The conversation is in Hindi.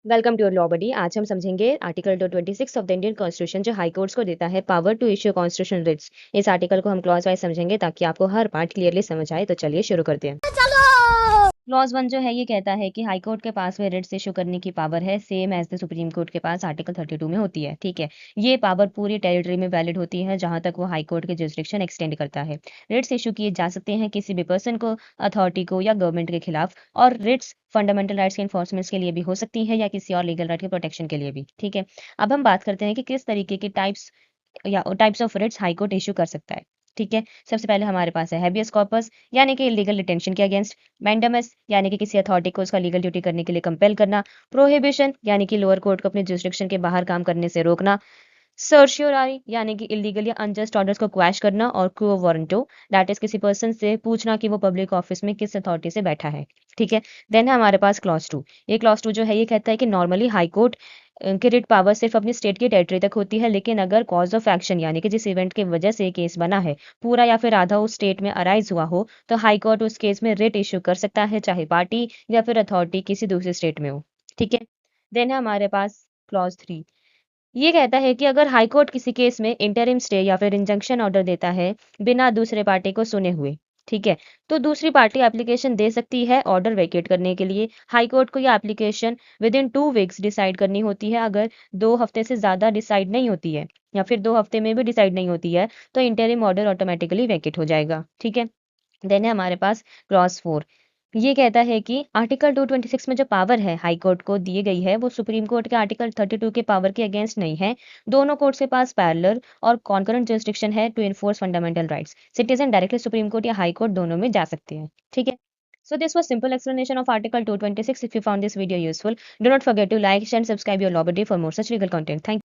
Welcome to your law buddy. आज हम समझेंगे article 226 of the Indian constitution जो हाई कोर्ट्स को देता है power to issue constitutional writs. इस आर्टिकल को हम क्लॉज वाइज समझेंगे ताकि आपको हर पार्ट क्लियरली समझ आए। तो चलिए शुरू करते हैं। क्लॉज 1 जो है ये कहता है कि हाई कोर्ट के पास में रिट्स इशू करने की पावर है, same as the supreme court के पास आर्टिकल 32 में होती है। ठीक है, ये पावर पूरी टेरिटरी में वैलिड होती है जहां तक वो हाई कोर्ट के जुरिस्डिक्शन एक्सटेंड करता है। रिट्स इशू किए जा सकते हैं किसी भी पर्सन को, अथॉरिटी को या गवर्नमेंट के खिलाफ, और रिट्स फंडामेंटल राइट्स के इन्फोर्समेंट के लिए भी हो सकती है या किसी और लीगल राइट के प्रोटेक्शन के लिए भी। ठीक है, अब हम बात करते हैं कि किस तरीके के types of writs high court issue कर सकता है। ठीक है, सबसे पहले हमारे पास है हैबियस कॉर्पस, यानी कि इलीगल डिटेंशन के अगेंस्ट। मैंडेमस, यानी कि किसी अथॉरिटी को उसका लीगल ड्यूटी करने के लिए कंपेल करना। प्रोहिबिशन, यानी कि लोअर कोर्ट को अपने जुरिस्डिक्शन के बाहर काम करने से रोकना। सर्शियोरारी, यानी कि इलीगल या अनजस्ट ऑर्डर्स को क्वैश करना। और क्वो वारंटो, दैट इज किसी पर्सन से पूछना कि वो पब्लिक ऑफिस में किस अथॉरिटी से बैठा है। ठीक है, देन है हमारे पास क्लॉज 2। ये क्लॉज 2 जो है ये कहता है कि नॉर्मली हाई कोर्ट की रिट पावर सिर्फ अपनी स्टेट की टेरिटरी तक होती है, लेकिन अगर कॉज ऑफ एक्शन यानी कि जिस इवेंट की वजह से केस बना है पूरा या फिर आधा उस स्टेट में अराइज हुआ हो, तो हाई कोर्ट उस केस में रिट इशू कर सकता है, चाहे पार्टी या फिर अथॉरिटी किसी दूसरे स्टेट में हो। ठीक है, देन है हमारे पास क्लॉज 3। ये कहता है कि अगर हाई कोर्ट किसी केस में इंटरिम स्टे या फिर इंजंक्शन ऑर्डर देता है बिना दूसरे पार्टी को सुने हुए, ठीक है, तो दूसरी पार्टी एप्लीकेशन दे सकती है ऑर्डर वेकेट करने के लिए। हाई कोर्ट को यह application with in 2 weeks decide करनी होती है। अगर 2 हफ्ते से ज्यादा डिसाइड नहीं होती है या फिर 2 हफ्ते में भी डिसाइड नहीं होती है, तो इंटरिम ऑर्डर ऑटोमेटिकली वेकेट हो जाएगा। ठीक है, देन है हमारे पास क्लॉज 4। ये कहता है कि आर्टिकल 226 में जो पावर है हाई कोर्ट को दी गई है वो सुप्रीम कोर्ट के आर्टिकल 32 के पावर के अगेंस्ट नहीं है। दोनों कोर्ट के पास पैरेलल और कॉन्करेंट जुरिस्डिक्शन है to enforce fundamental rights. Citizen directly supreme court या हाई कोर्ट दोनों में जा सकते हैं। ठीक है, so this was simple explanation of article 226. If you found this video useful, do not forget to like, share and subscribe your law buddy for more such legal content. Thank you.